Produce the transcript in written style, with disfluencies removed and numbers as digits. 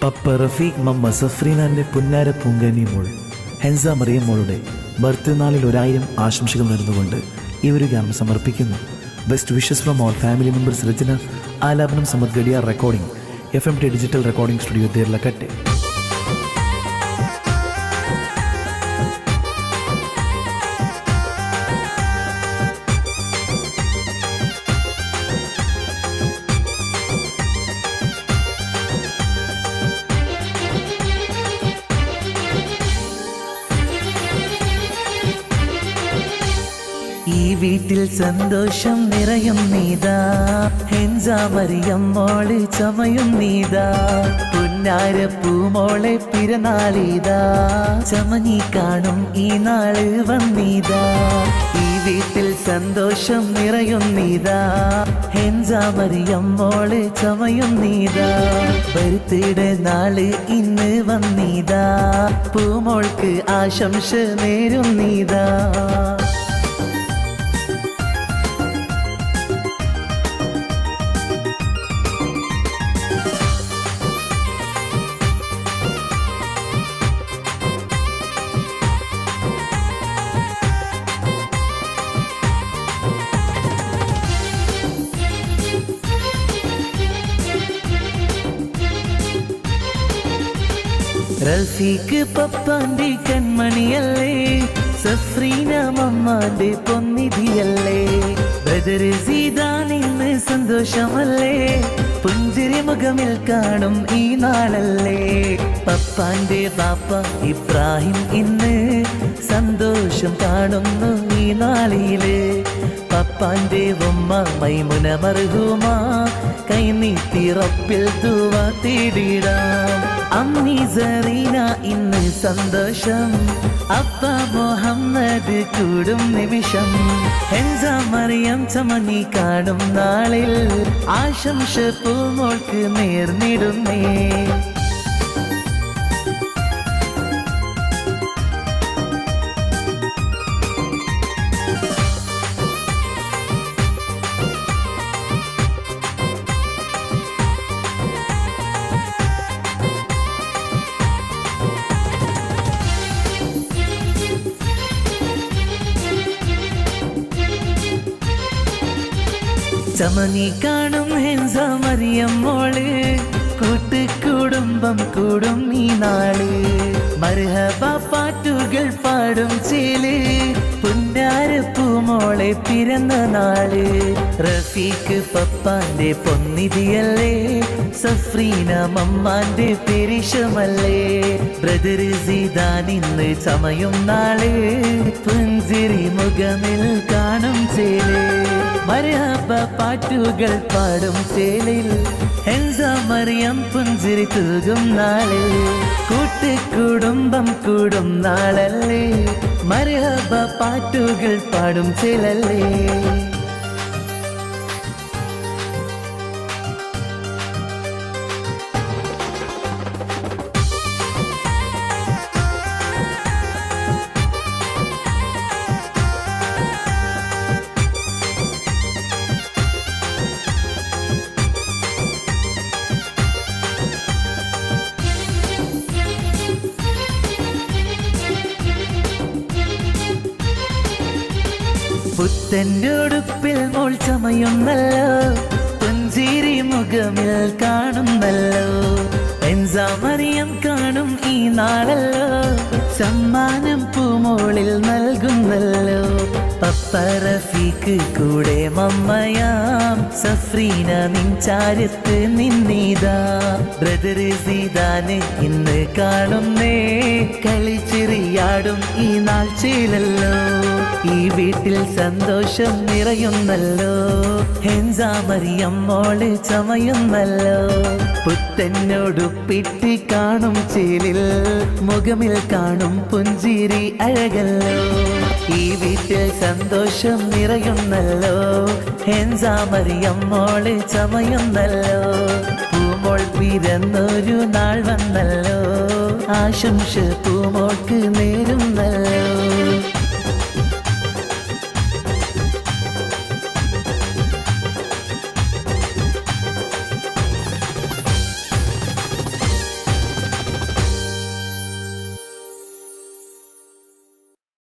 പപ്പ റഫീഖ് മമ്മ സഫ്രീനാന്റെ പുന്നാര പൂങ്കനി മോൾ ഹെൻസ മറിയം മോളുടെ ബർത്ത്ഡേ നാളിൽ 1000 ആശംസകൾ നേർന്നുകൊണ്ട് ഈ ഒരു ഗാനം സമർപ്പിക്കുന്നു. Best wishes from all family members. രചന ആലാപനം Samad Gadiyar. Recording FMT digital recording studio Deralakatte. ഈ വീട്ടിൽ സന്തോഷം നിറയും നീതാ, ഹെൻസ മറിയം മോള് ചമയും നീതാ, പുന്നാര പൂമോളെ പിറന്നാളിതാ, ചമഞ്ഞി കാണും ഈ നാള് വന്നീതാ. ഈ വീട്ടിൽ സന്തോഷം നിറയും നീതാ, ഹെൻസ മറിയം മോള് ചമയും നീതാ, ബർത്ത്ഡേ നാള് ഇന്ന് വന്നീതാ, പൂമോൾക്ക് ആശംസ നേരും നീതാ. റഫീഖ് പപ്പാന്റെ കൺമണിയല്ലേ, സഫ്രീന മമ്മാന്റെ പൊന്നിധിയല്ലേ, ബ്രദർ സീദാൻ ഇന്ന് സന്തോഷമല്ലേ, പുഞ്ചിരി മുഖമിൽ കാണും ഈ നാളല്ലേ, പപ്പാന്റെ പാപ്പ ഇബ്രാഹിം ഇന്ന് സന്തോഷം കാണുന്നു ഈ നാളില്, പപ്പാന്റെ ഉമ്മ മൈമുന മർഹൂമ കൈനീട്ടി റബ്ബിൽ ദുആ തേടിടാം. അമ്മി സറീന ഇന്ന് സന്തോഷം, അപ്പ മുഹമ്മദ് കൂടും നിമിഷം, ഹെൻസ മറിയം ചമഞ്ഞി കാണും നാളിൽ ആശംസ പൂമോൾക്ക് നേർന്നിടുന്നേ. ചമഞ്ഞി കാണും ഹെൻസ മറിയം മോള്, കൂട്ടുകുടുംബം കൂടും ഈ നാള്, മർഹബ പാട്ടുകൾ പാടും ചേല്, പുന്നാര പൂമോളെ പിറന്ന നാള്, റഫീഖ് പപ്പാന്റെ പൊന്നിധിയല്ലേ, സഫ്രീന മമ്മാന്റെ പെരിഷമല്ലേ, ബ്രദർ സീദാൻ ഇന്ന് ചമയും നാള്, പുഞ്ചിരി മുഖമിൽ കാണും ചേല്, മർഹബ പാട്ടുകൾ പാടും ചേലിൽ, ഹെൻസ മറിയം പുഞ്ചിരി തൂകും നാള്, കൂട്ടുകുടുംബം കൂടും നാളല്ലേ, മർഹബ പാട്ടുകൾ പാടും ചേലല്ലേ. പുത്തൻ്റെ ഉടുപ്പിൽ മോൾ ചമയുന്നല്ലോ, പുഞ്ചിരി മുഖമിൽ കാണുന്നല്ലോ, ഹെൻസ മറിയം കാണും ഈ നാളല്ലോ, സമ്മാനം പൂമോളിൽ നൽകുന്നല്ലോ, പപ്പ റഫീഖ് കൂടെ മമ്മയാം, സഫ്രീന നിൻചാരത്ത് നിന്നീതാ, ബ്രദർ സീദാന് ഇന്ന് കാണുന്നേ, കളിച്ചിറിയാടും ഈ നാൾ ചേലല്ലോ, ഈ വീട്ടിൽ സന്തോഷം നിറയുന്നല്ലോ, ഹെൻസ മറിയം മോള് ചമയുന്നല്ലോ, പുത്തനോടുപ്പിട്ട് കാണും ചേലിൽ, മുഖമിൽ കാണും പുഞ്ചിരി അഴകല്ലോ, ഈ വീട്ടിൽ സന്തോഷം നിറയുന്നല്ലോ, ഹെൻസ മറിയം മോള് ചമയുന്നല്ലോ, പൂമോൾ പിറന്നൊരു നാൾ വന്നല്ലോ, ആശംസ പൂമോൾക്ക് നേരുന്നല്ലോ.